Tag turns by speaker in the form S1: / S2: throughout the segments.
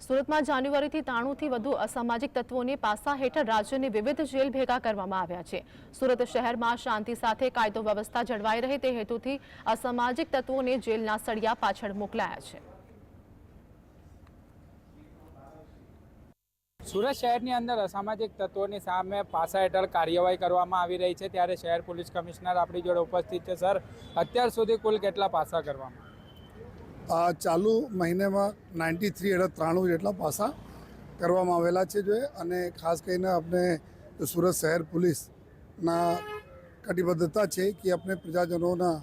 S1: સુરતમાં જાન્યુઆરીથી 93થી વધુ અસામાજિક તત્વોને પાસા હેઠળ રાજ્યની વિવિધ જેલ ભેગા કરવામાં આવ્યા છે। સુરત શહેરમાં શાંતિ સાથે કાયદો વ્યવસ્થા જળવાઈ રહે તે હેતુથી અસામાજિક તત્વોને જેલના સળિયા પાછળ મોકલાયા છે।
S2: સુરત શહેરની અંદર અસામાજિક તત્વોની સામે પાસા હેઠળ કાર્યવાહી કરવામાં આવી રહી છે, ત્યારે શહેર પોલીસ કમિશનર આપણી જોડે ઉપસ્થિત છે। સર, અત્યાર સુધી કુલ કેટલા પાસા કરવામાં?
S3: ચાલુ મહિનામાં 93 એટલે 93 જેટલા પાસા કરવામાં આવેલા છે જોઈએ, અને ખાસ કરીને આપણે સુરત શહેર પોલીસના કટિબદ્ધતા છે કે આપણે પ્રજાજનોના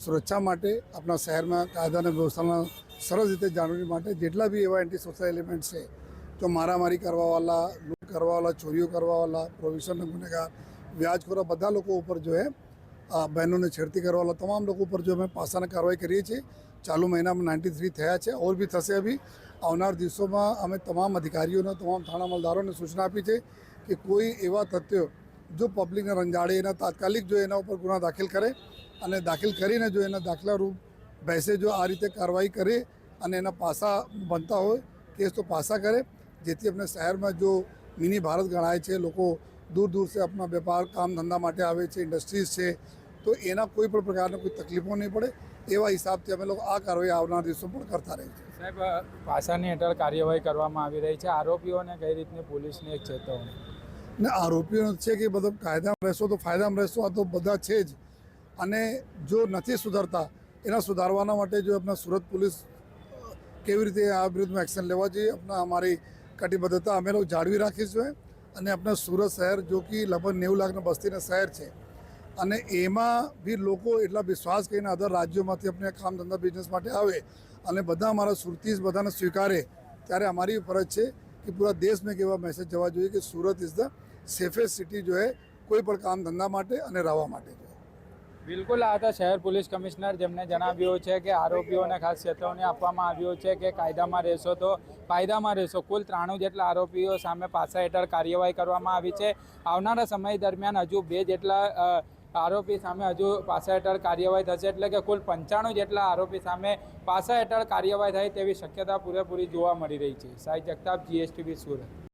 S3: સુરક્ષા માટે આપણા શહેરમાં કાયદા અને વ્યવસ્થાના સરસ રીતે જાળવણી માટે જેટલા બી એવા એન્ટી સોશિયલ એલિમેન્ટ છે, તો મારામારી કરવાવાળા, લૂંટ કરવાવાળા, ચોરીઓ કરવાવાળા, પ્રોવિશનના ગુનેગાર, વ્યાજખોરો બધા લોકો ઉપર જો બહેનોને છેડતી કરવાવાળા તમામ લોકો ઉપર જો અમે પાસાની કાર્યવાહી કરીએ છીએ। ચાલુ મહિનામાં 93 થયા છે, ઓર બી થશે। અભી આવનાર દિવસોમાં અમે તમામ અધિકારીઓને, તમામ થાણા અમલદારોને સૂચના આપી છે કે કોઈ એવા તથ્યો જો પબ્લિકને રંજાડે એના તાત્કાલિક જો એના ઉપર ગુના દાખલ કરે, અને દાખલ કરીને જો એના દાખલારૂપ બેસે જો આ રીતે કાર્યવાહી કરે અને એના પાસા બનતા હોય કેસ તો પાસા કરે, જેથી अपने शहर में जो मिनी भारत गणाय है, लोग दूर दूर से अपना व्यापार काम धंधा माटे आवे छे, इंडस्ट्रीज है, तो एना कोई पण प्रकार कोई तकलीफों नहीं पड़े एवा हिसाब से अमे लोग आ कार्रवाई आवनार दिवसों पर करता रहे छे।
S2: સાહેબ, પાસાની હેઠળ કાર્યવાહી કરવામાં આવી રહી છે, આરોપીઓને કઈ રીતની પોલીસની એક ચેતવણી?
S3: ને આરોપીઓને છે કે બધું કાયદામાં રહેશો તો ફાયદામાં રહેશો, આ તો બધા છે જ, અને જો નથી સુધરતા એના સુધારવાના માટે જો આપણા સુરત પોલીસ કેવી રીતે આ વિરુદ્ધમાં એક્શન લેવા જોઈએ, अपना हमारी कटिबद्धता અમે લોકો જાળવી રાખીશું। અને આપણા સુરત શહેર જો કે લગભગ 90 લાખના વસ્તીના શહેર છે, અને એમાં બી લોકો એટલા વિશ્વાસ કરીને અધર રાજ્યોમાંથી આપણે કામ ધંધા બિઝનેસ માટે આવે અને બધા અમારા સુરતીસ બધાને સ્વીકારે, ત્યારે અમારી ફરજ છે કે પૂરા દેશમાં એક એવા મેસેજ જવા જોઈએ કે Surat is the safest city જો કોઈ પણ કામ ધંધા માટે અને રહેવા માટે।
S2: બિલકુલ, આ હતા શહેર પોલીસ કમિશનર, જેમને જણાવ્યું છે કે આરોપીઓને ખાસ ચેતવણી આપવામાં આવ્યું છે કે કાયદામાં રહેશો તો કાયદામાં રહેશો। કુલ 93 જેટલા આરોપીઓ સામે પાસા હેઠળ કાર્યવાહી કરવામાં આવી છે। આવનારા સમય દરમિયાન હજુ 2 જેટલા આરોપી સામે હજુ પાસા હેઠળ કાર્યવાહી થશે, એટલે કે કુલ 95 જેટલા આરોપી સામે પાસા હેઠળ કાર્યવાહી થાય તેવી શક્યતા પૂરેપૂરી જોવા મળી રહી છે। સાઈ જગતાપ, GSTV સુરત।